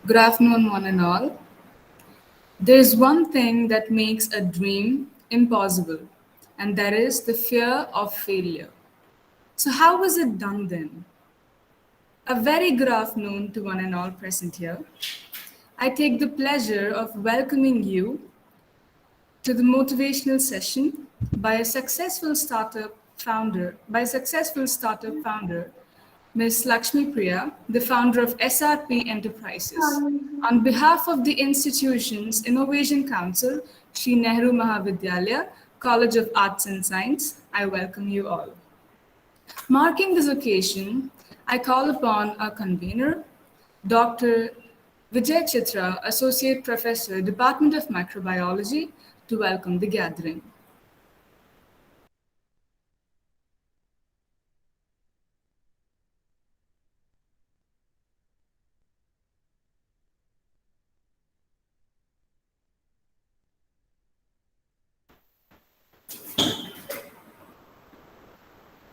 Good afternoon, one and all. There's one thing that makes a dream impossible, and that is the fear of failure. So, how was it done then? A very good afternoon to one and all present here. I take the pleasure of welcoming you to the motivational session by a successful startup founder, Ms. Lakshmi Priya, the founder of SRP Enterprises. On behalf of the institution's Innovation Council, Sri Nehru Mahavidyalaya, College of Arts and Science, I welcome you all. Marking this occasion, I call upon our convener, Dr. Vijay Chitra, Associate Professor, Department of Microbiology, to welcome the gathering.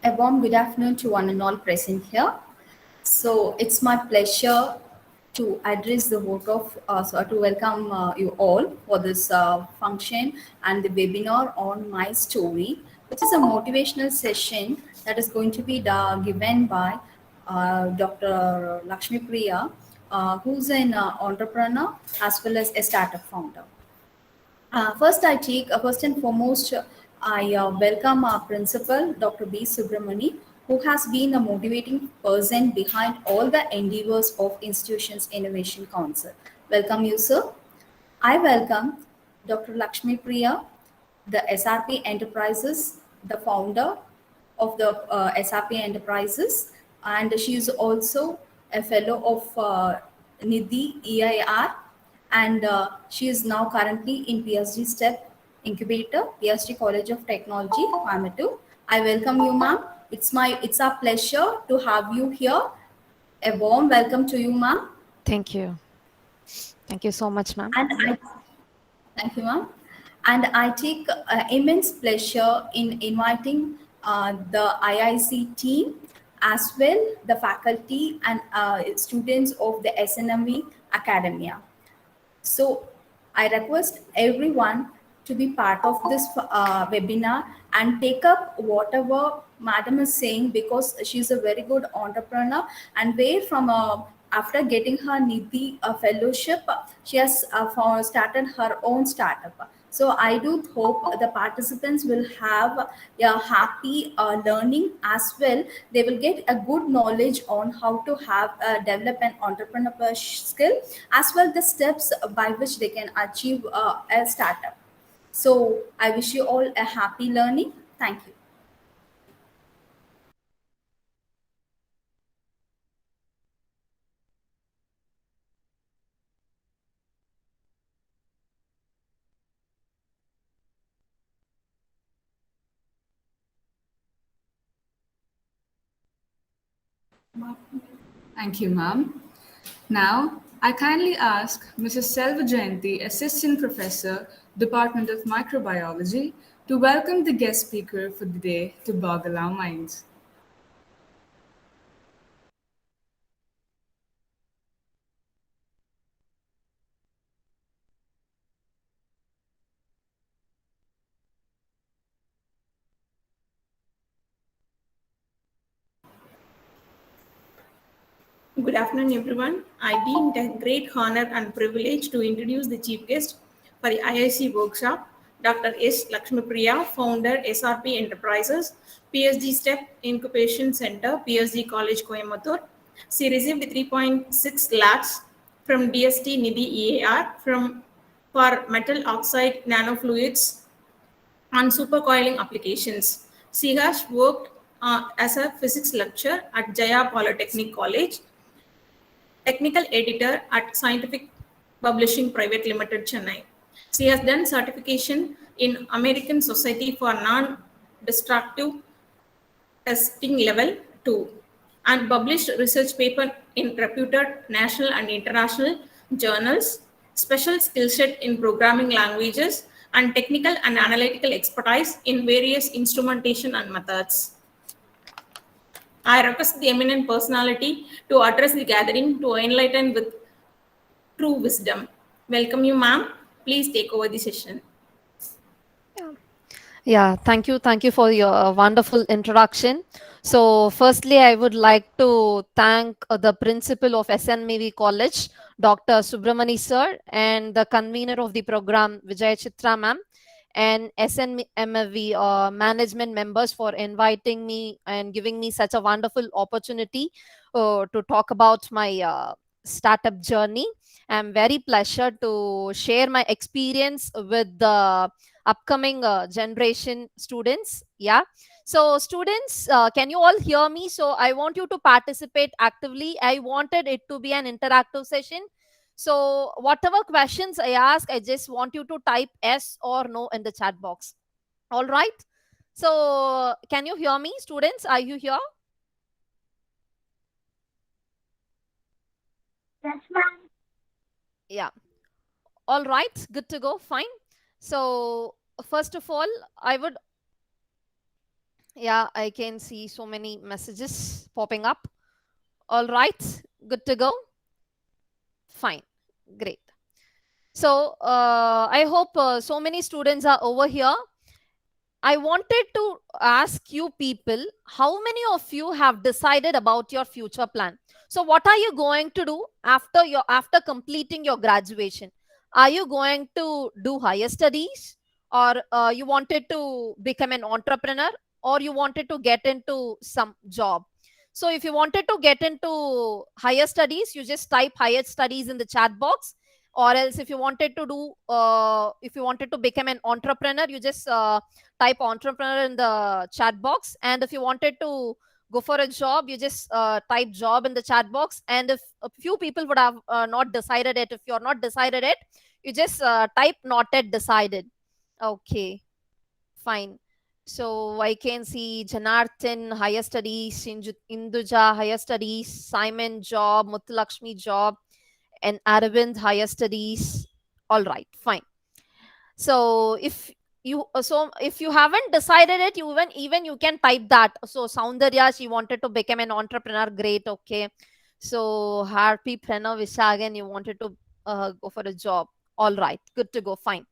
A warm good afternoon to one and all present here. So it's my pleasure to address the vote of, to welcome you all for this function and the webinar on my story, which is a motivational session that is going to be given by Dr. Lakshmi Priya, who's an entrepreneur as well as a startup founder. First and foremost, I welcome our principal, Dr. B. Subramani, who has been a motivating person behind all the endeavors of Institutions Innovation Council. Welcome you, sir. I welcome Dr. Lakshmi Priya, the SRP Enterprises, the founder of the SRP Enterprises, and she is also a fellow of Nidhi EIR, and she is now currently in PhD STEP Incubator, PhD College of Technology, Coimbatore. I welcome you, ma'am. It's our pleasure to have you here. A warm welcome to you, ma'am. Thank you. Thank you so much, ma'am. Thank you, ma'am. And I take immense pleasure in inviting the IIC team as well the faculty and students of the SNME Academia. So I request everyone to be part of this webinar and take up whatever madam is saying, because she's a very good entrepreneur, and where from after getting her Nidhi fellowship, she has started her own startup. So I do hope the participants will have a happy learning as well. They will get a good knowledge on how to have develop an entrepreneurship skill, as well the steps by which they can achieve a startup. So I wish you all a happy learning. Thank you. Thank you, ma'am. Now, I kindly ask Mrs. Selva Jayanti, Assistant Professor, Department of Microbiology, to welcome the guest speaker for the day to boggle our minds. Good afternoon, everyone. I deem it a great honor and privilege to introduce the chief guest for the IIC workshop, Dr. S. Lakshmi Priya, founder, SRP Enterprises, PhD STEP Incubation Center, PhD College, Coimbatore. She received 3.6 lakhs from DST Nidhi EAR for metal oxide nanofluids on supercoiling applications. She has worked as a physics lecturer at Jaya Polytechnic College, technical editor at Scientific Publishing Private Limited, Chennai. She has done certification in American Society for Non-Destructive Testing Level 2 and published research paper in reputed national and international journals, special skill set in programming languages, and technical and analytical expertise in various instrumentation and methods. I request the eminent personality to address the gathering to enlighten with true wisdom. Welcome you, ma'am. Please take over the session. Yeah, thank you. Thank you for your wonderful introduction. So, firstly, I would like to thank the principal of SNMV College, Dr. Subramani sir, and the convener of the program, Vijay Chitra ma'am, and SNMV management members for inviting me and giving me such a wonderful opportunity to talk about my startup journey. I'm very pleasure to share my experience with the upcoming generation students. Yeah, so students, can you all hear me? So I want you to participate actively. I wanted it to be an interactive session, so whatever questions I ask, I just want you to type yes or no in the chat box. All right, so can you hear me, students? Are you here? Yes, ma'am. Yeah, all right, good to go, fine. So first of all, I would, yeah, I can see so many messages popping up. All right, good to go. Fine, great. So I hope so many students are over here. I wanted to ask you people, how many of you have decided about your future plan? So what are you going to do after completing your graduation? Are you going to do higher studies, or you wanted to become an entrepreneur, or you wanted to get into some job? So if you wanted to get into higher studies, you just type higher studies in the chat box. Or else if you wanted to do if you wanted to become an entrepreneur, you just type entrepreneur in the chat box. And if you wanted to go for a job, you just type job in the chat box. And if a few people would have not decided it, if you're not decided it, you just type not yet decided. Okay, fine. So I can see Janarthan higher studies, Induja higher studies, Simon job, Muthulakshmi job, and Aravind higher studies. All right, fine. So if you haven't decided it, you even you can type that. So Soundarya, she wanted to become an entrepreneur. Great, okay. So Harpi Pranav Visagan, you wanted to go for a job. All right, good to go, fine.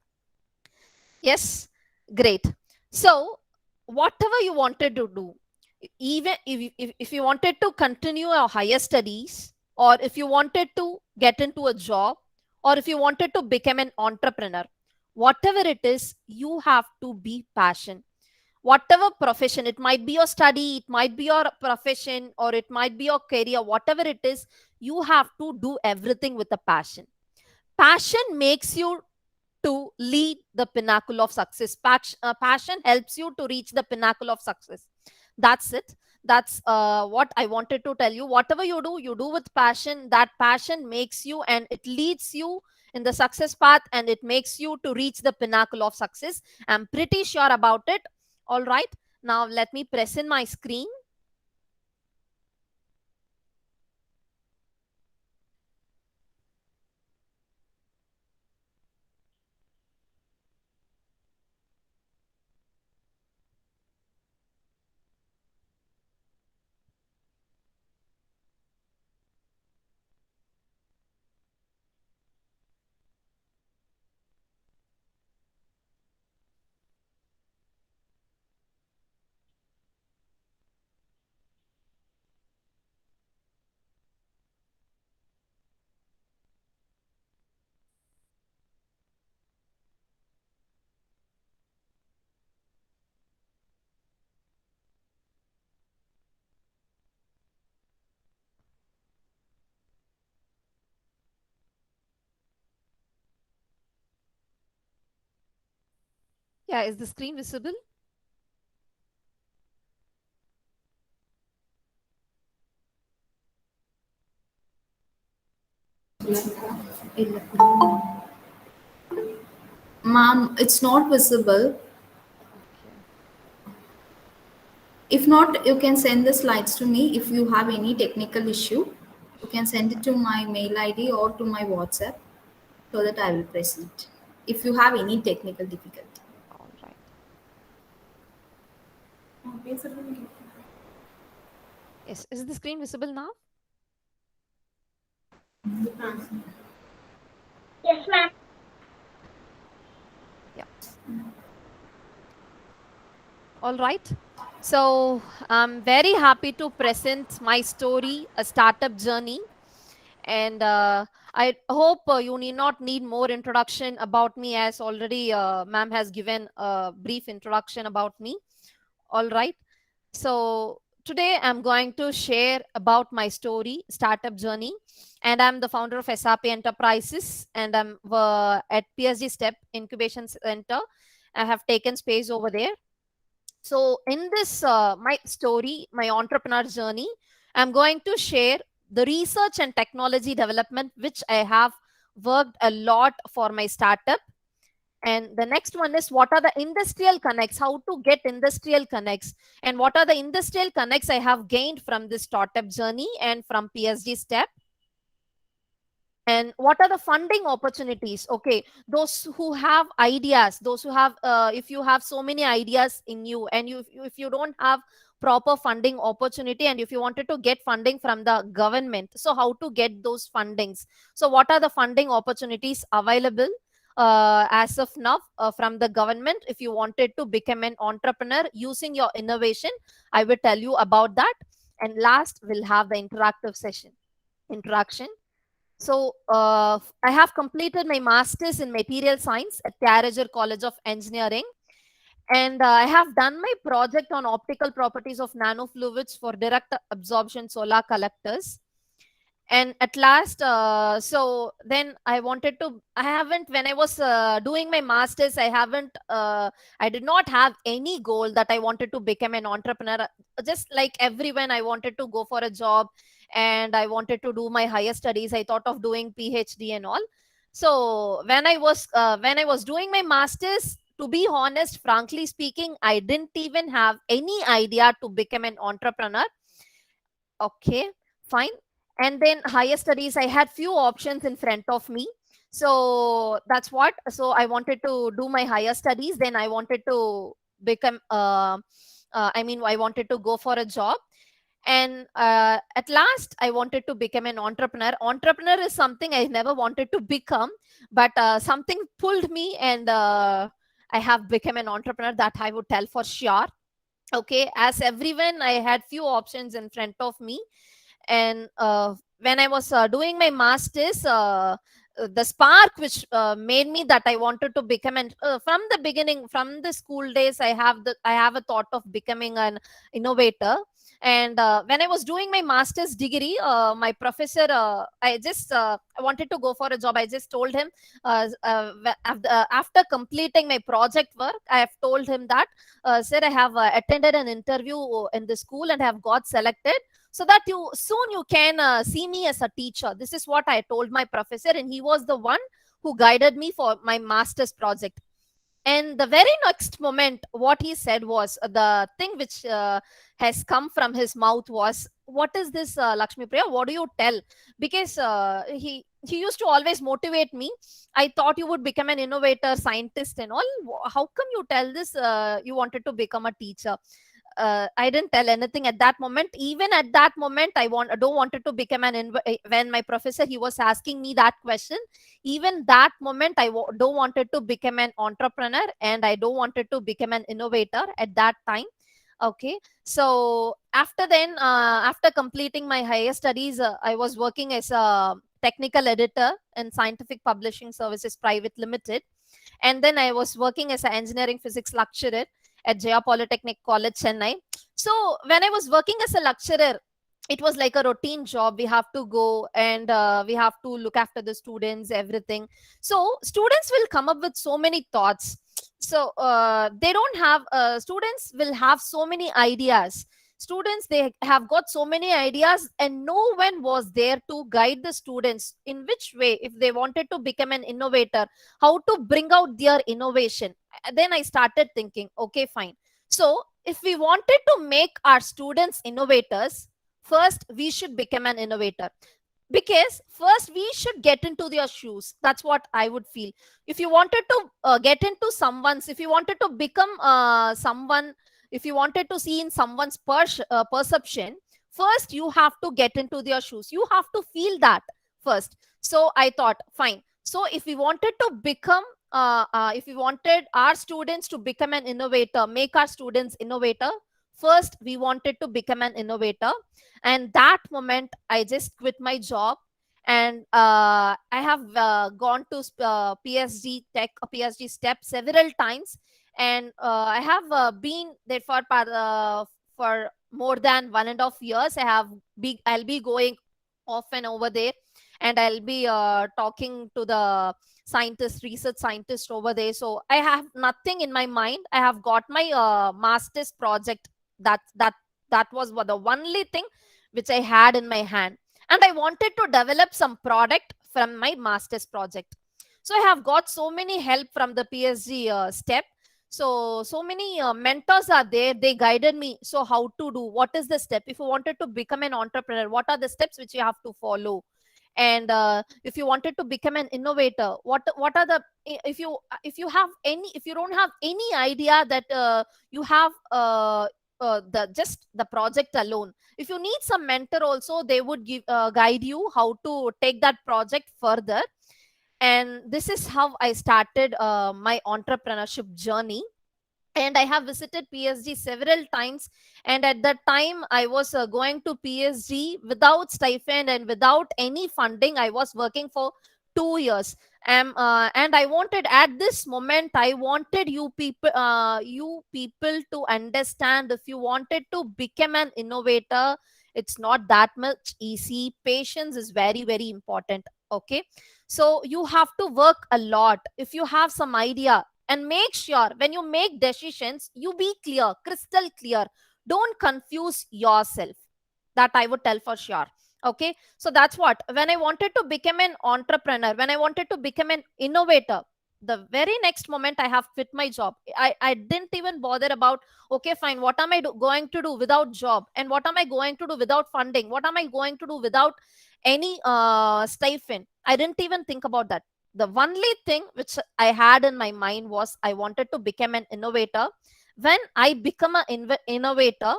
Yes, great. So whatever you wanted to do, even if you wanted to continue your higher studies, or if you wanted to get into a job, or if you wanted to become an entrepreneur, whatever it is, you have to be passionate. Whatever profession, it might be your study, it might be your profession, or it might be your career, whatever it is, you have to do everything with a passion. Passion makes you to lead the pinnacle of success. Passion helps you to reach the pinnacle of success. That's it. That's what I wanted to tell you. Whatever you do with passion. That passion makes you and it leads you in the success path, and it makes you to reach the pinnacle of success. I'm pretty sure about it. All right. Now let me press in my screen. Yeah, is the screen visible? Ma'am, it's not visible. Okay. If not, you can send the slides to me. If you have any technical issue, you can send it to my mail ID or to my WhatsApp so that I will present. If you have any technical difficulty. All right. Yes, is the screen visible now? Yes, ma'am. All right. So I'm very happy to present my story, a startup journey. And I hope you need more introduction about me, as already ma'am has given a brief introduction about me. All right. So today I'm going to share about my story, startup journey, and I'm the founder of SRP Enterprises, and I'm at PSG Step Incubation Center. I have taken space over there. So in this my story, my entrepreneur journey, I'm going to share the research and technology development which I have worked a lot for my startup. And the next one is, what are the industrial connects, how to get industrial connects, and what are the industrial connects I have gained from this startup journey and from PSG Step. And what are the funding opportunities? Okay, those who have ideas, those who have if you have so many ideas in you, and if you don't have proper funding opportunity, and if you wanted to get funding from the government, so how to get those fundings? So what are the funding opportunities available as of now from the government if you wanted to become an entrepreneur using your innovation? I will tell you about that. And last, we'll have the interactive session interaction. So I have completed my master's in material science at Tarajar College of Engineering. And I have done my project on optical properties of nanofluids for direct absorption solar collectors. And at last, so then I wanted to, I haven't, when I was doing my master's, I did not have any goal that I wanted to become an entrepreneur. Just like everyone, I wanted to go for a job, and I wanted to do my higher studies. I thought of doing PhD and all. So when I was doing my master's, to be honest, frankly speaking, I didn't even have any idea to become an entrepreneur. Okay, fine. And then higher studies, I had few options in front of me. So that's what. So I wanted to do my higher studies. Then I wanted to become. I wanted to go for a job. And at last, I wanted to become an entrepreneur. Entrepreneur is something I never wanted to become, but something pulled me, and I have become an entrepreneur. That I would tell for sure. Okay, as everyone, I had few options in front of me. And when I was doing my masters, the spark which made me that I wanted to become an from the beginning, from the school days, I have a thought of becoming an innovator. And when I was doing my master's degree, my professor, I wanted to go for a job. I just told him, after completing my project work, I have told him that, sir, I have attended an interview in the school and have got selected, so that you soon you can see me as a teacher. This is what I told my professor, and he was the one who guided me for my master's project. And the very next moment, what he said was, the thing which has come from his mouth was, what is this, Lakshmi Priya, what do you tell? Because he used to always motivate me. I thought you would become an innovator, scientist and all. How come you tell this, you wanted to become a teacher? I didn't tell anything at that moment. Even at that moment, I don't wanted to become when my professor, he was asking me that question, even that moment, don't wanted to become an entrepreneur, and I don't wanted to become an innovator at that time. Okay, so after then, after completing my higher studies, I was working as a technical editor in Scientific Publishing Services Private Limited. And then I was working as an engineering physics lecturer at Jaya Polytechnic College, Chennai. So when I was working as a lecturer, it was like a routine job. We have to go, and we have to look after the students, everything. So students will come up with so many thoughts. So they don't have, students will have so many ideas. Students, they have got so many ideas, and no one was there to guide the students in which way, if they wanted to become an innovator, how to bring out their innovation. Then I started thinking, okay, fine. So if we wanted to make our students innovators, first we should become an innovator. Because first we should get into their shoes. That's what I would feel. If you wanted to get into someone's, if you wanted to become someone, if you wanted to see in someone's perception, first you have to get into their shoes. You have to feel that first. So I thought, fine. So if we wanted to become if we wanted our students to become an innovator, make our students innovator, first we wanted to become an innovator. And that moment I just quit my job, and I have gone to PSG Tech, PSG Step several times, and I have been there for more than 1.5 years. I'll be going often over there, and I'll be talking to the scientist, research scientist over there. So I have nothing in my mind. I have got my master's project. That was the only thing which I had in my hand, and I wanted to develop some product from my master's project. So I have got so many help from the PSG Step. So many mentors are there. They guided me. So how to do, what is the step if you wanted to become an entrepreneur, what are the steps which you have to follow, and if you wanted to become an innovator, what are the, if you have any, if you don't have any idea that you have the just the project alone, if you need some mentor also, they would guide you how to take that project further. And this is how I started my entrepreneurship journey. And I have visited PSG several times. And at that time, I was going to PSG without stipend and without any funding. I was working for 2 years. And I wanted, at this moment, I wanted you people to understand, if you wanted to become an innovator, it's not that much easy. Patience is very, very important. Okay. So you have to work a lot. If you have some idea, and make sure when you make decisions, you be clear, crystal clear. Don't confuse yourself. That I would tell for sure. Okay. So that's what, when I wanted to become an entrepreneur, when I wanted to become an innovator, the very next moment I have quit my job. I didn't even bother about, okay, fine, what am I going to do without job? And what am I going to do without funding? What am I going to do without any stipend? I didn't even think about that. The only thing which I had in my mind was I wanted to become an innovator. When I become an innovator,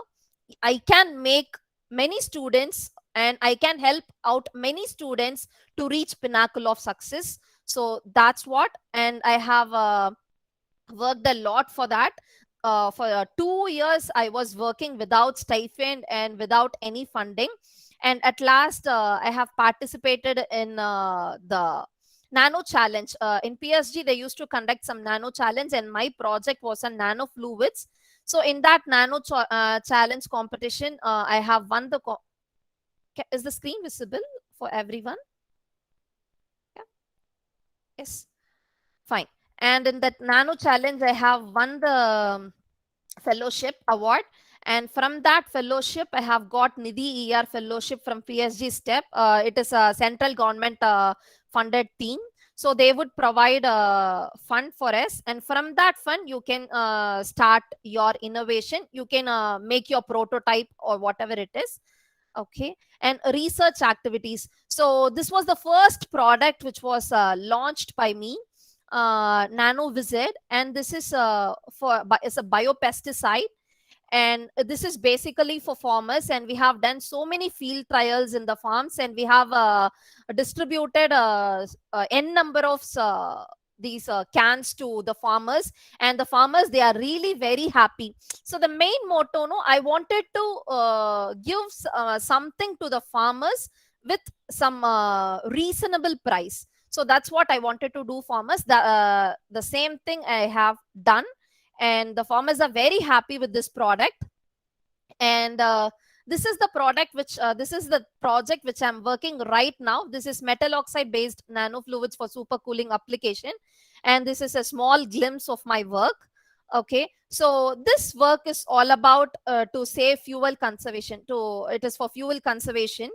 I can make many students, and I can help out many students to reach pinnacle of success. So that's what, and I have worked a lot for that. For 2 years, I was working without stipend and without any funding. And at last, I have participated in the nano challenge. In PSG, they used to conduct some nano challenge, and my project was on nano fluids. So in that nano challenge competition, I have won the. Is the screen visible for everyone? Yeah. Yes. Fine. And in that nano challenge, I have won the fellowship award. And from that fellowship, I have got Nidhi ER fellowship from PSG Step. It is a central government funded team. So they would provide a fund for us. And from that fund, you can start your innovation. You can make your prototype or whatever it is. Okay. And research activities. So this was the first product which was launched by me, NanoVizid. And this is it's a biopesticide. And this is basically for farmers, and we have done so many field trials in the farms, and we have distributed n number of these cans to the farmers, and the farmers, they are really very happy. So the main motto, no, I wanted to give something to the farmers with some reasonable price. So that's what I wanted to do, farmers. The same thing I have done, and the farmers are very happy with this product. And this is the product which this is the project which I'm working right now. This is metal oxide based nanofluids for supercooling application, and this is a small glimpse of my work. Okay, so this work is all about to save fuel conservation. It is for fuel conservation.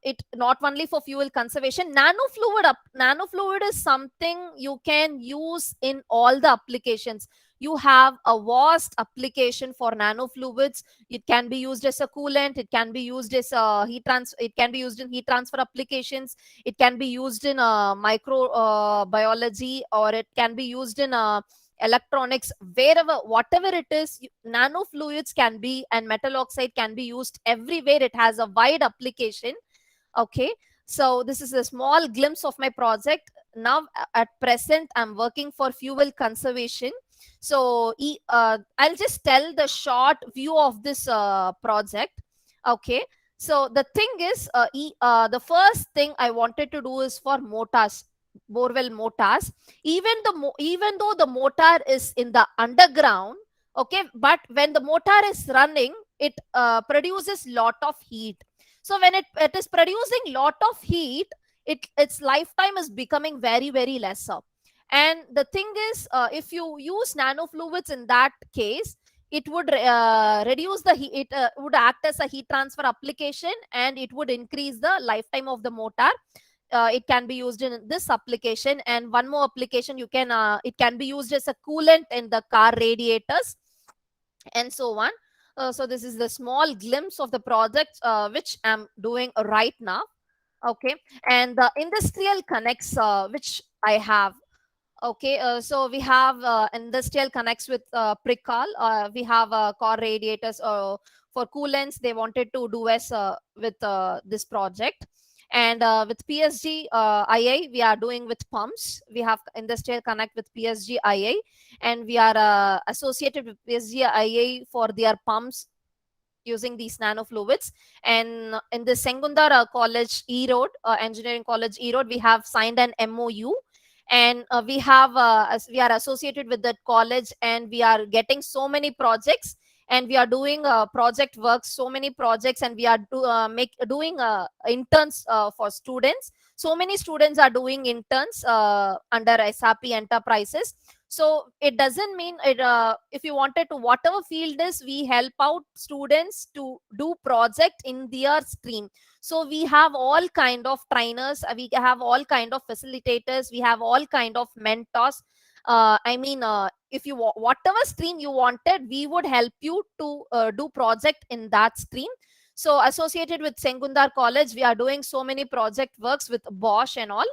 It not only for fuel conservation. Nanofluid is something you can use in all the applications. You have a vast application for nanofluids. It can be used as a coolant. It can be used as a it can be used in heat transfer applications. It can be used in microbiology, or it can be used in electronics. Wherever, whatever it is, nanofluids can be, and metal oxide can be used everywhere. It has a wide application. Okay, So this is a small glimpse of my project. Now at present, I'm working for fuel conservation. So I'll just tell the short view of this project. Okay. So the thing is, the first thing I wanted to do is for motors, borewell motors. Even though the motor is in the underground, okay, but when the motor is running, it produces lot of heat. So when it is producing lot of heat, its lifetime is becoming very, very lesser. And the thing is, if you use nanofluids in that case, it would reduce the heat. It would act as a heat transfer application, and it would increase the lifetime of the motor. It can be used in this application, and one more application, it can be used as a coolant in the car radiators, and so on. So this is the small glimpse of the project which I'm doing right now. Okay. And the industrial connects which I have. Okay, so we have industrial connects with Pricol. We have core radiators for coolants. They wanted to do as with this project. And with PSG IA, we are doing with pumps. We have industrial connect with PSG IA, and we are associated with PSG IA for their pumps using these nanofluids. And in the Sengundar College Erode, Engineering College Erode, we have signed an MOU, and we are associated with that college, and we are getting so many projects, and we are doing project work, so many projects, and we are doing interns for students. So many students are doing interns under SRP Enterprises. So it doesn't mean it, if you wanted to, whatever field is, we help out students to do project in their stream. So we have all kind of trainers, we have all kind of facilitators, we have all kind of mentors. If you whatever stream you wanted, we would help you to do project in that stream. So associated with Sengundar College, we are doing so many project works with Bosch and all.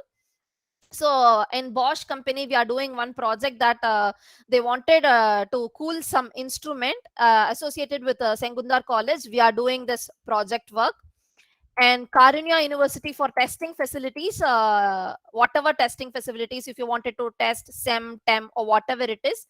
So in Bosch company, we are doing one project that they wanted to cool some instrument associated with Sengundar College. We are doing this project work. And Karunya University for testing facilities, whatever testing facilities, if you wanted to test SEM, TEM, or whatever it is,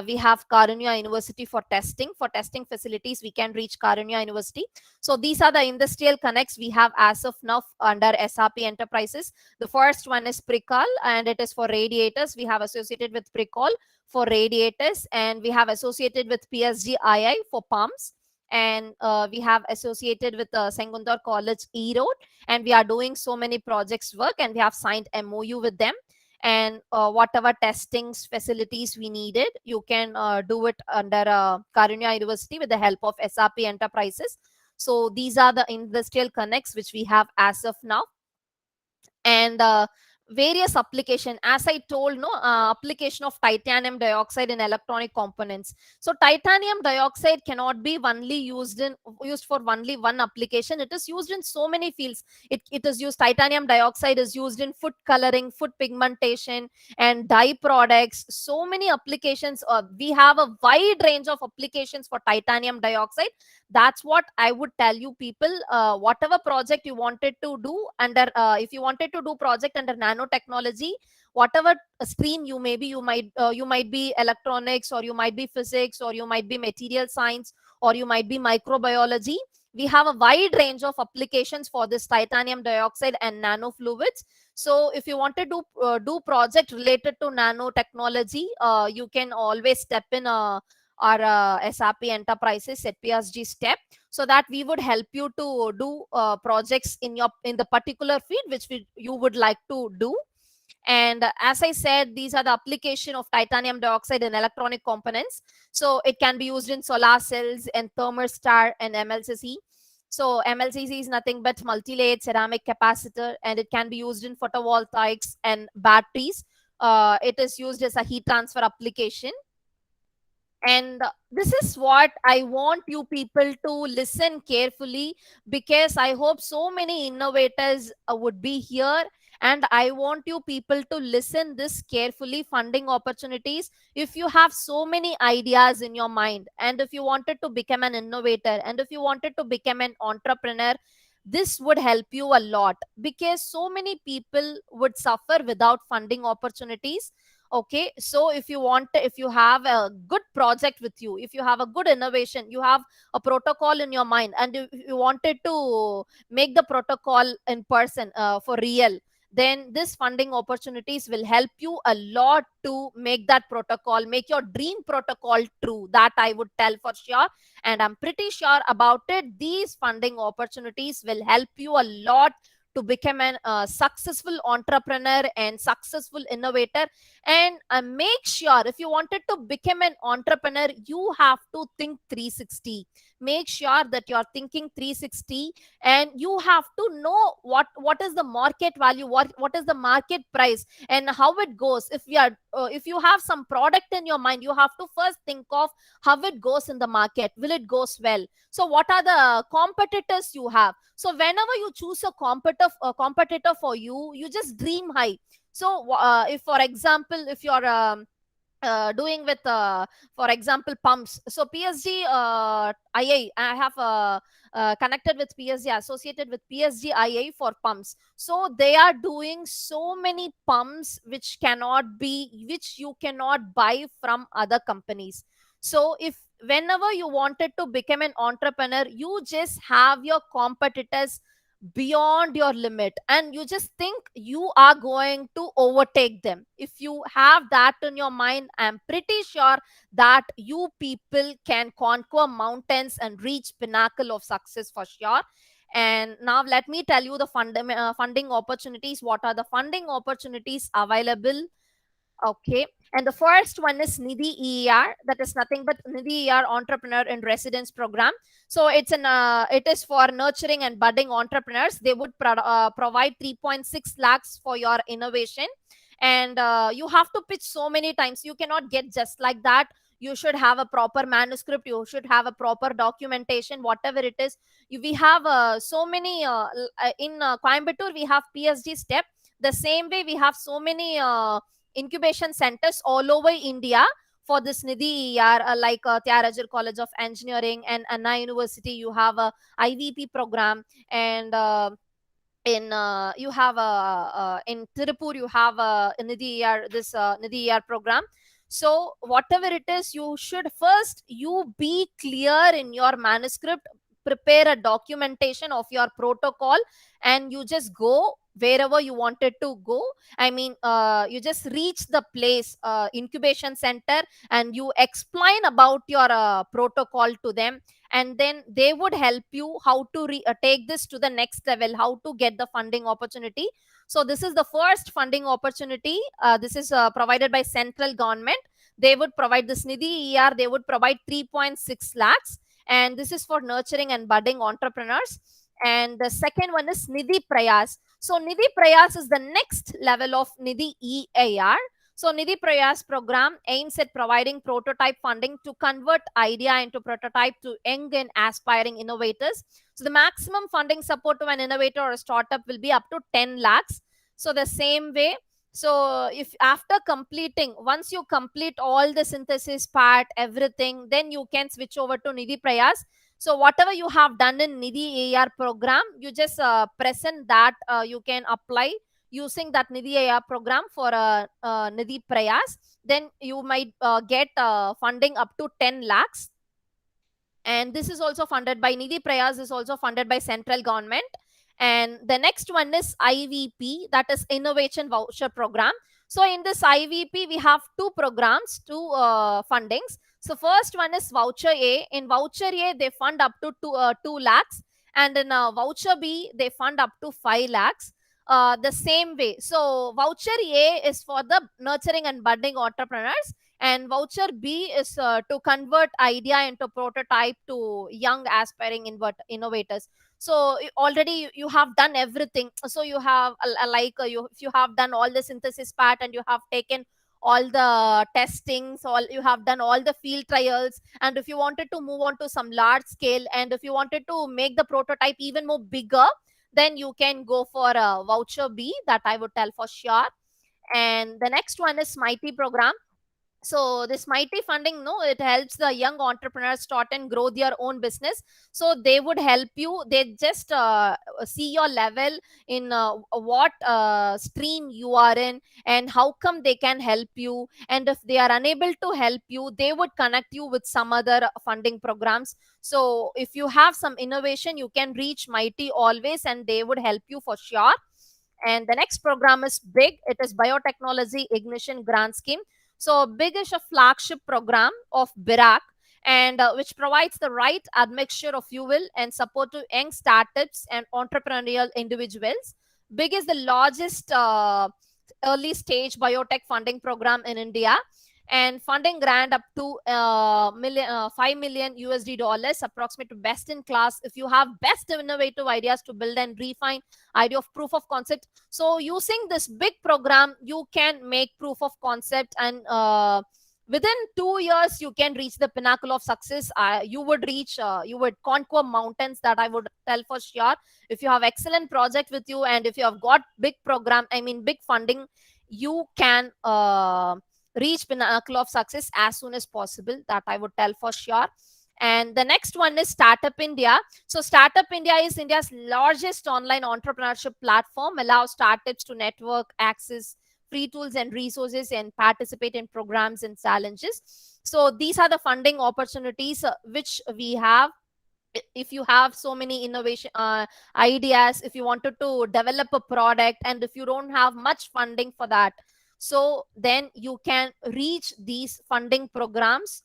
we have Karunya University for testing. For testing facilities, we can reach Karunya University. So these are the industrial connects we have as of now under SRP Enterprises. The first one is Pricol, and it is for radiators. We have associated with Pricol for radiators, and we have associated with PSG II for pumps, and we have associated with Sengundar College Erode, and we are doing so many projects work, and we have signed MOU with them. And whatever testings facilities we needed, you can do it under Karunya University with the help of SRP Enterprises. So these are the industrial connects which we have as of now. And various application, as I told, no, application of titanium dioxide in electronic components. So titanium dioxide cannot be only used for only one application. It is used in so many fields. It is used, titanium dioxide is used in food coloring, food pigmentation, and dye products. So many applications. We have a wide range of applications for titanium dioxide. That's what I would tell you people. Whatever project you wanted to do under, if you wanted to do project under nanotechnology, whatever stream you may be, you might be electronics, or you might be physics, or you might be material science, or you might be microbiology. We have a wide range of applications for this titanium dioxide and nanofluids. So if you wanted to do project related to nanotechnology, you can always step in our SRP Enterprises at PSG step, so that we would help you to do projects in the particular field which you would like to do. And as I said, these are the application of titanium dioxide in electronic components. So it can be used in solar cells and thermistor and MLCC. So MLCC is nothing but multi-layered ceramic capacitor, and it can be used in photovoltaics and batteries. It is used as a heat transfer application. And this is what I want you people to listen carefully, because I hope so many innovators would be here, and I want you people to listen this carefully. Funding opportunities, if you have so many ideas in your mind, and if you wanted to become an innovator, and if you wanted to become an entrepreneur, this would help you a lot, because so many people would suffer without funding opportunities. Okay, so if you have a good project with you, if you have a good innovation, you have a protocol in your mind, and if you wanted to make the protocol in person, for real, then this funding opportunities will help you a lot to make that protocol, make your dream protocol true. That I would tell for sure, and I'm pretty sure about it. These funding opportunities will help you a lot to become an successful entrepreneur and successful innovator. And make sure, if you wanted to become an entrepreneur, you have to think 360. Make sure that you're thinking 360, and you have to know what is the market value, what is the market price, and how it goes. If you have some product in your mind, you have to first think of how it goes in the market. Will it goes well? So what are the competitors you have? So whenever you choose a competitor for you, you just dream high. So if for example, if you're doing with for example pumps, so PSG I have connected with PSG, associated with PSG IA for pumps. So they are doing so many pumps which you cannot buy from other companies. So if whenever you wanted to become an entrepreneur, you just have your competitors beyond your limit, and you just think you are going to overtake them. If you have that in your mind, I'm pretty sure that you people can conquer mountains and reach pinnacle of success for sure. And now let me tell you the funding opportunities. What are the funding opportunities available? Okay. And the first one is Nidhi ER. That is nothing but Nidhi ER Entrepreneur in Residence Program. So it is for nurturing and budding entrepreneurs. They would provide 3.6 lakhs for your innovation. And you have to pitch so many times. You cannot get just like that. You should have a proper manuscript. You should have a proper documentation, whatever it is. We have so many, in Coimbatore, we have PSG STEP. The same way, we have so many incubation centers all over India for this Nidhi ER, like Tyagarajar College of Engineering and Anna University. You have a IVP program, and in you have in Tirupur you have a Nidhi ER, this Nidhi ER program. So whatever it is, you should first you be clear in your manuscript, prepare a documentation of your protocol, and you just go wherever you wanted to go. I mean, you just reach the place, incubation center, and you explain about your protocol to them, and then they would help you how to take this to the next level, how to get the funding opportunity. So this is the first funding opportunity. This is provided by central government. They would provide this Nidhi ER. They would provide 3.6 lakhs, and this is for nurturing and budding entrepreneurs. And the second one is Nidhi Prayas. So Nidhi Prayas is the next level of Nidhi EAR. So Nidhi Prayas program aims at providing prototype funding to convert idea into prototype to young and aspiring innovators. So the maximum funding support to an innovator or a startup will be up to 10 lakhs. So the same way, so if after completing, once you complete all the synthesis part, everything, then you can switch over to Nidhi Prayas. So whatever you have done in Nidhi AR program, you just present that you can apply using that Nidhi AR program for Nidhi Prayas. Then you might get funding up to 10 lakhs. And this is also funded by Nidhi Prayas, is also funded by central government. And the next one is IVP, that is Innovation Voucher Program. So in this IVP, we have two programs, two fundings. So first one is Voucher A. In Voucher A, they fund up to 2 lakhs. And in Voucher B, they fund up to 5 lakhs. The same way. So Voucher A is for the nurturing and budding entrepreneurs. And Voucher B is to convert idea into prototype to young aspiring innovators. So already you have done everything. So you have if you have done all the synthesis part, and you have taken all the testings, you have done all the field trials, and if you wanted to move on to some large scale, and if you wanted to make the prototype even more bigger, then you can go for a Voucher B, that I would tell for sure. And the next one is Mighty program. So this mighty funding, no, it helps the young entrepreneurs start and grow their own business. So they would help you. They just see your level in what stream you are in, and how come they can help you. And if they are unable to help you, they would connect you with some other funding programs. So if you have some innovation, you can reach mighty always, and they would help you for sure. And the next program is big. It is biotechnology ignition grant scheme. So big is a flagship program of BIRAC, and which provides the right admixture of fuel and support to young startups and entrepreneurial individuals. Big is the largest early stage biotech funding program in India, and funding grant up to 5 million USD dollars, approximate to best in class. If you have best innovative ideas to build and refine idea of proof of concept, so using this big program, you can make proof of concept, and within 2 years you can reach the pinnacle of success. You would reach, you would conquer mountains, that I would tell for sure. If you have excellent project with you, and if you have got big program, I mean big funding, you can reach pinnacle of success as soon as possible, that I would tell for sure. And the next one is Startup India. So Startup India is India's largest online entrepreneurship platform, allows startups to network, access free tools and resources, and participate in programs and challenges. So these are the funding opportunities which we have. If you have so many innovation ideas, if you wanted to develop a product, and if you don't have much funding for that, so then you can reach these funding programs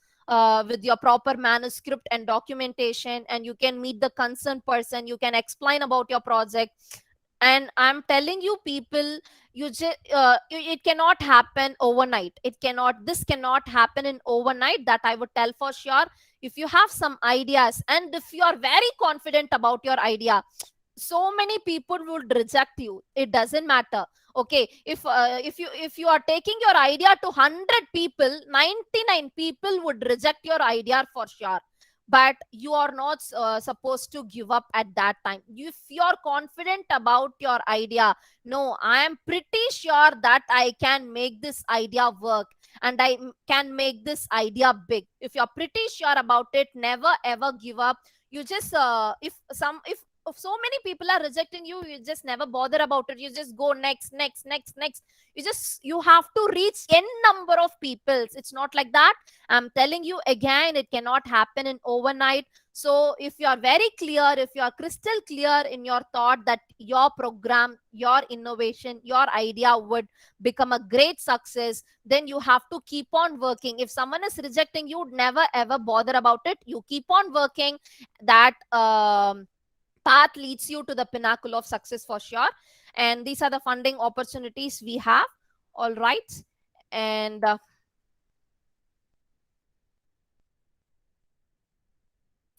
with your proper manuscript and documentation, and you can meet the concerned person, you can explain about your project. And I'm telling you people, it cannot happen overnight. This cannot happen in overnight, that I would tell for sure. If you have some ideas, and if you are very confident about your idea, so many people would reject you, it doesn't matter. Okay, if you are taking your idea to 100 people, 99 people would reject your idea for sure. But you are not supposed to give up at that time. If you are confident about your idea, no, I am pretty sure that I can make this idea work, and can make this idea big. If you're pretty sure about it, never ever give up. You just if so many people are rejecting you, you just never bother about it. You just go next, next, next, next. You have to reach n number of peoples. It's not like that. I'm telling you again, it cannot happen in overnight. So if you are very clear, if you are crystal clear in your thought that your program, your innovation, your idea would become a great success, then you have to keep on working. If someone is rejecting you, never ever bother about it. You keep on working. That path leads you to the pinnacle of success for sure. And these are the funding opportunities we have. All right. And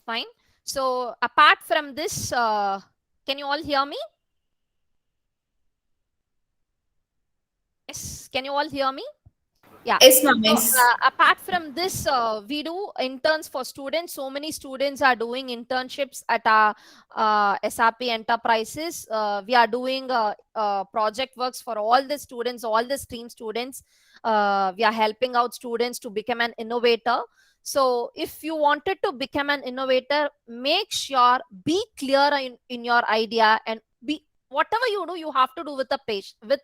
fine. So apart from this, can you all hear me? Yes, can you all hear me? Yeah. Yes, ma'am. So, Yes. apart from this, we do interns for students. So many students are doing internships at our SRP enterprises. We are doing project works for all the students, all the stream students. We are helping out students to become an innovator. So if you wanted to become an innovator, make sure, be clear in your idea, and be, whatever you do, you have to do with with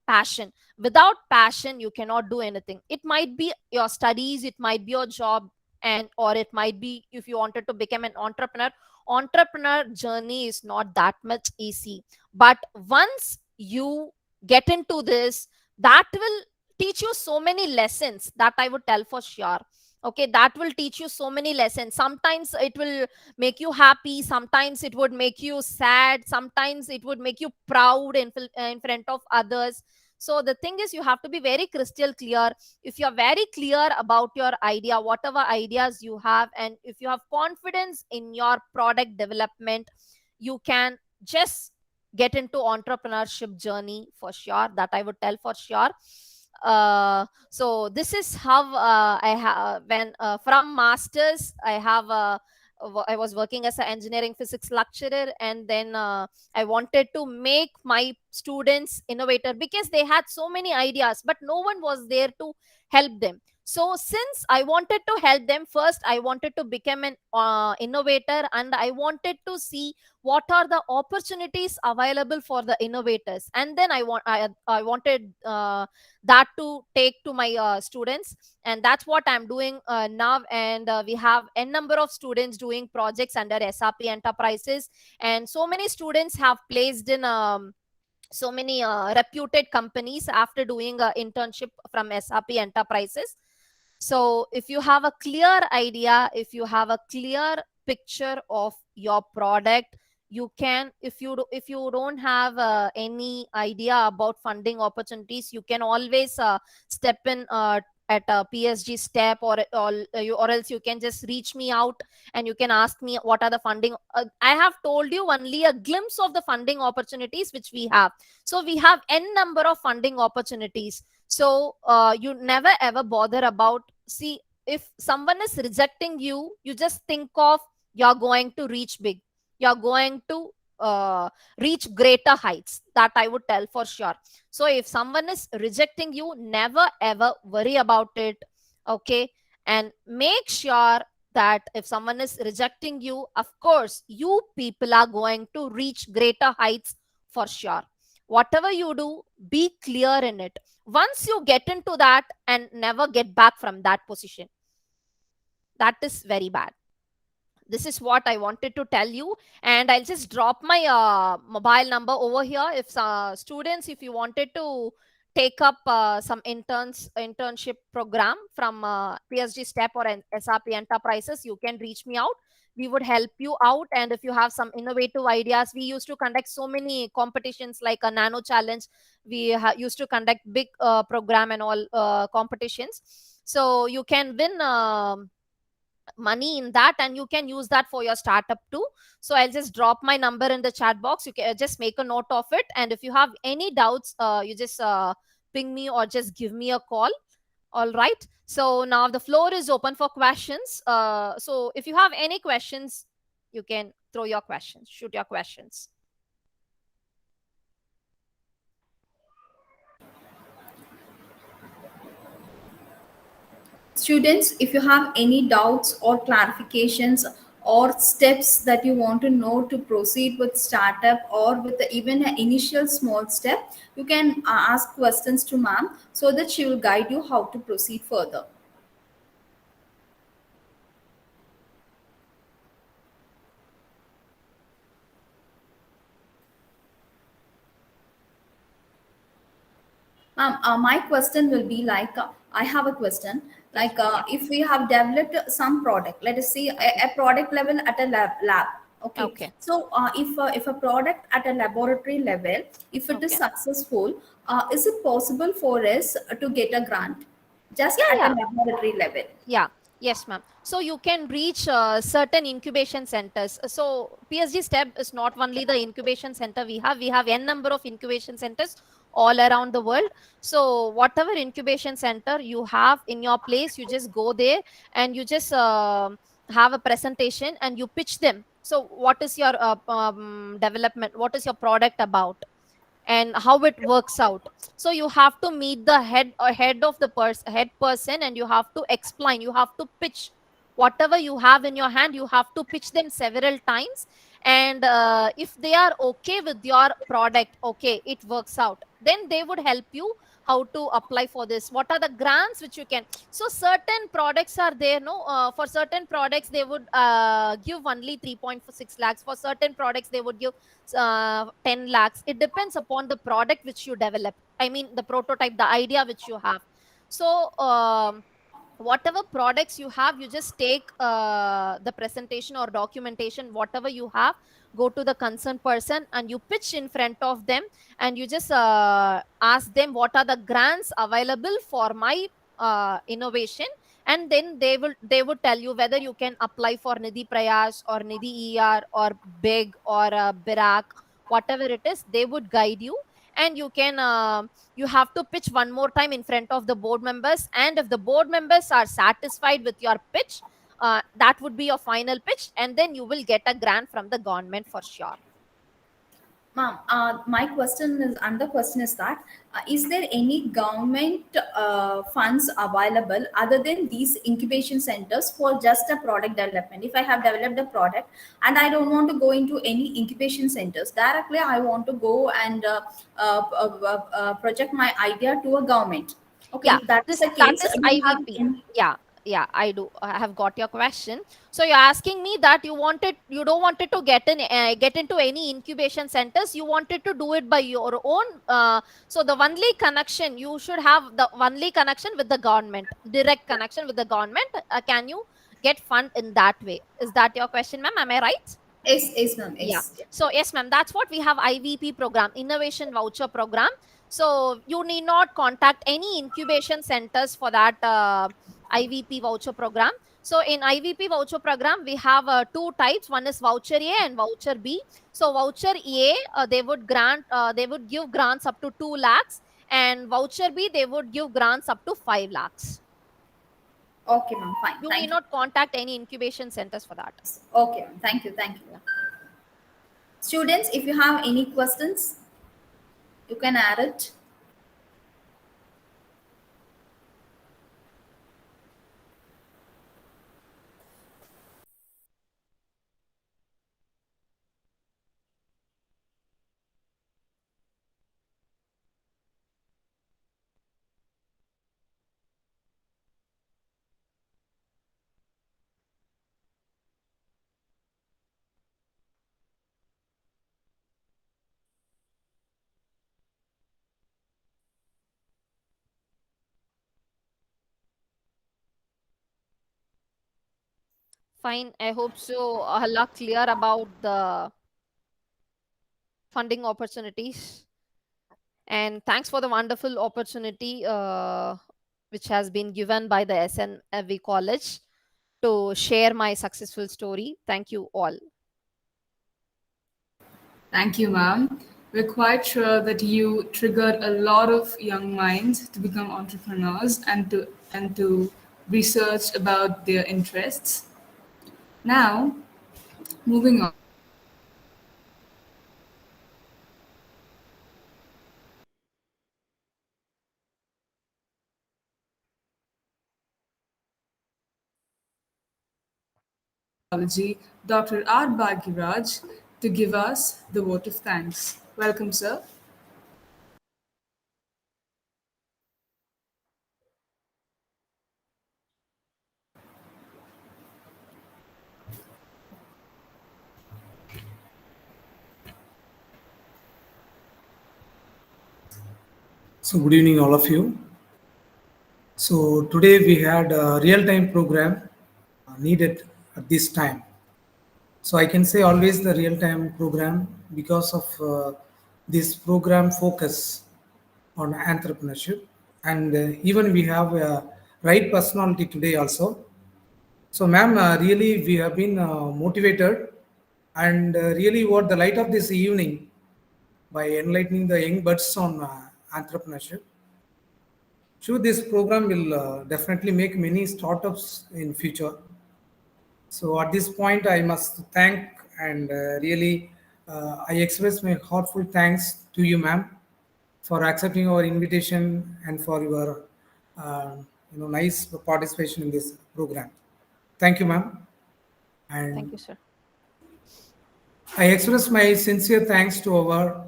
passion. Without passion, you cannot do anything. It might be your studies, it might be your job, and or it might be if you wanted to become an entrepreneur journey is not that much easy. But once you get into this, that will teach you so many lessons, that I would tell for sure. Okay, that will teach you so many lessons. Sometimes it will make you happy, sometimes it would make you sad, sometimes it would make you proud in front of others. So the thing is, you have to be very crystal clear. If you're very clear about your idea, whatever ideas you have, and if you have confidence in your product development, you can just get into entrepreneurship journey for sure, that I would tell for sure. So this is how I have, when from masters I was working as an engineering physics lecturer, and then I wanted to make my students innovator, because they had so many ideas but no one was there to help them. So since I wanted to help them, first I wanted to become an innovator, and I wanted to see what are the opportunities available for the innovators, and then I wanted that to take to my students, and that's what I'm doing now. And we have a number of students doing projects under SRP Enterprises, and so many students have placed in so many reputed companies after doing an internship from SRP Enterprises. So if you have a clear idea, if you have a clear picture of your product, you can, if you don't have any idea about funding opportunities, you can always step in at a PSG step, or else you can just reach me out and you can ask me what are the funding. I have told you only a glimpse of the funding opportunities which we have. So we have n number of funding opportunities. So you never ever bother about, see, if someone is rejecting you, you just think of you're going to reach big, you're going to reach greater heights. That I would tell for sure. So if someone is rejecting you, never ever worry about it. Okay. And make sure that if someone is rejecting you, of course you people are going to reach greater heights for sure. Whatever you do, be clear in it. Once you get into that, and never get back from that position, that is very bad. This is what I wanted to tell you, and I'll just drop my mobile number over here. If students, if you wanted to take up some internship program from PSG Step or SRP Enterprises, you can reach me out. We would help you out. And if you have some innovative ideas, we used to conduct so many competitions like a nano challenge. We used to conduct big program and all competitions. So you can win money in that, and you can use that for your startup too. So I'll just drop my number in the chat box. You can just make a note of it, and if you have any doubts, you just ping me or just give me a call. All right, so now the floor is open for questions. So if you have any questions, you can throw your questions, shoot your questions. Students, if you have any doubts or clarifications or steps that you want to know to proceed with startup or with even an initial small step, you can ask questions to ma'am so that she will guide you how to proceed further. Ma'am, my question will be like, I have a question. Like, if we have developed some product, let us see a product level at a lab. Okay. Okay. So, if a product at a laboratory level, if it is Okay. successful, is it possible for us to get a grant just Yeah, at yeah. a laboratory level? Yeah. Yes, ma'am. So you can reach certain incubation centers. So PSG Step is not only the incubation center we have n number of incubation centers all around the world. So whatever incubation center you have in your place, you just go there and you just have a presentation and you pitch them. So what is your development? What is your product about? And how it works out. So you have to meet the head of the head person, and you have to explain, you have to pitch whatever you have in your hand. You have to pitch them several times, and if they are okay with your product, okay, it works out, then they would help you how to apply for this, what are the grants which you can. So certain products are there, no, for certain products they would give only 3.6 lakhs. For certain products they would give 10 lakhs. It depends upon the product which you develop, I mean the prototype, the idea which you have. So whatever products you have, you just take the presentation or documentation, whatever you have, go to the concerned person and you pitch in front of them, and you just ask them what are the grants available for my innovation. And then they would tell you whether you can apply for Nidhi Prayas or Nidhi ER or big or BIRAC, whatever it is, they would guide you. And you can you have to pitch one more time in front of the board members, and if the board members are satisfied with your pitch, that would be your final pitch, and then you will get a grant from the government for sure. Ma'am, my question is, another question is that, is there any government funds available other than these incubation centers for just a product development? If I have developed a product and I don't want to go into any incubation centers directly, I want to go and project my idea to a government. Okay, Yeah, if that's this the that case, is you have IVP. Yeah, yeah, I do. I have got your question. So you're asking me that you don't wanted to get into any incubation centers. You wanted to do it by your own. So the only connection you should have, the only connection with the government, direct connection with the government. Can you get fund in that way? Is that your question, ma'am? Am I right? yes, yes, ma'am, Yeah. yes. Yeah. So yes, ma'am, that's what we have, IVP program, Innovation Voucher Program. So you need not contact any incubation centers for that IVP voucher program. So in IVP voucher program, we have two types. One is voucher A and voucher B. So voucher A, they would give grants up to 2 lakhs, and voucher B, they would give grants up to 5 lakhs. Okay, ma'am, fine. You need Thank you. not contact any incubation centers for that. Okay, ma'am. Thank you. Thank you. Students, if you have any questions, you can add it. Fine. I hope so. Allah clear about the funding opportunities. And thanks for the wonderful opportunity which has been given by the SNFV College to share my successful story. Thank you all. Thank you, ma'am. We're quite sure that you triggered a lot of young minds to become entrepreneurs and to research about their interests. Now, moving on. Technology, Dr. R. Bhagiraj, to give us the vote of thanks. Welcome, sir. So good evening, all of you. So today we had a real-time program needed at this time. So I can say always the real-time program because of this program focus on entrepreneurship, and even we have a right personality today also. So, ma'am, really we have been motivated, and really what the light of this evening by enlightening the young buds on entrepreneurship. Sure, this program will definitely make many startups in future. So at this point, I must thank and really I express my heartfelt thanks to you, ma'am, for accepting our invitation and for your uh, nice participation in this program. Thank you, ma'am. Thank And you, sir. I express my sincere thanks to our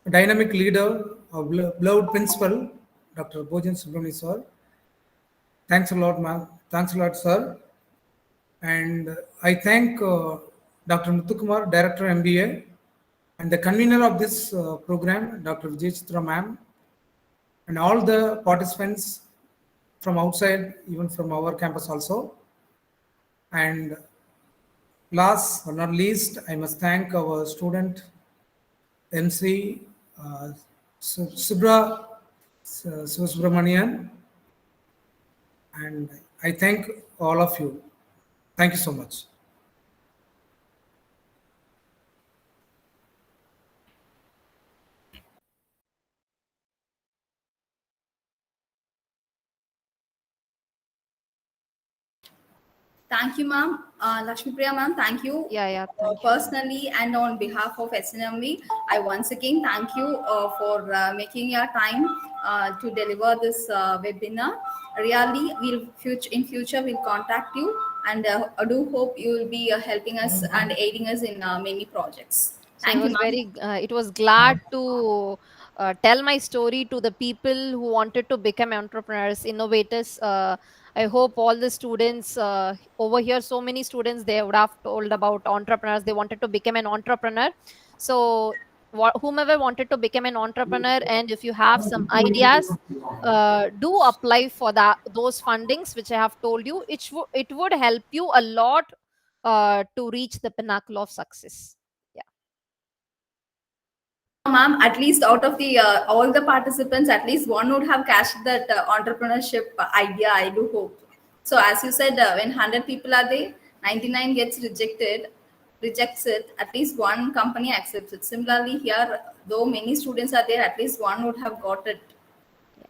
dynamic leader, our beloved principal, Dr. Bojan Subramani sir. Thanks a lot, ma'am. Thanks a lot, sir. And I thank Dr. Muthukumar, Director MBA, and the convener of this program, Dr. Vijay Chitra ma'am, and all the participants from outside, even from our campus also. And last but not least, I must thank our student MC Subra Subramanian, and I thank all of you. Thank you so much. Thank you, ma'am. Lakshmi Priya, ma'am, thank you. Yeah, thank you. Personally and on behalf of SNMV, I once again thank you for making your time to deliver this webinar. Really, in future we'll contact you, and I do hope you will be helping us and aiding us in many projects. So Thank you, ma'am. it was glad to tell my story to the people who wanted to become entrepreneurs, innovators. I hope all the students over here, so many students, they would have told about entrepreneurs. They wanted to become an entrepreneur. So whomever wanted to become an entrepreneur, and if you have some ideas, do apply for those fundings which I have told you. It would help you a lot to reach the pinnacle of success. Ma'am, at least out of the all the participants, at least one would have cashed that entrepreneurship idea. I do hope. So, as you said, when 100 people are there, 99 gets rejects it. At least one company accepts it. Similarly, here, though many students are there, at least one would have got it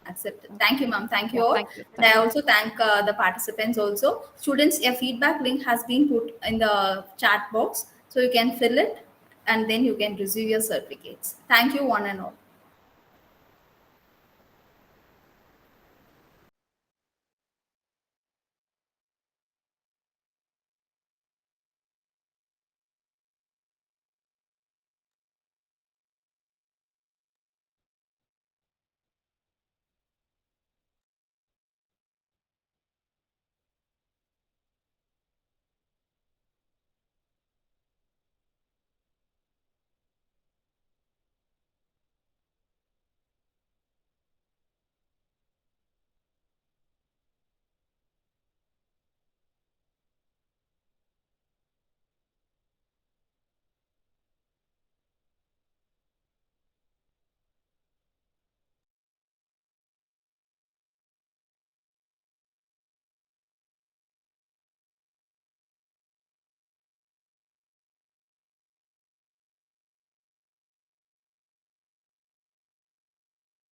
accepted. Thank you, ma'am. Thank you all. Thank you. And I also thank the participants also. Students, a feedback link has been put in the chat box, so you can fill it and then you can receive your certificates. Thank you, one and all.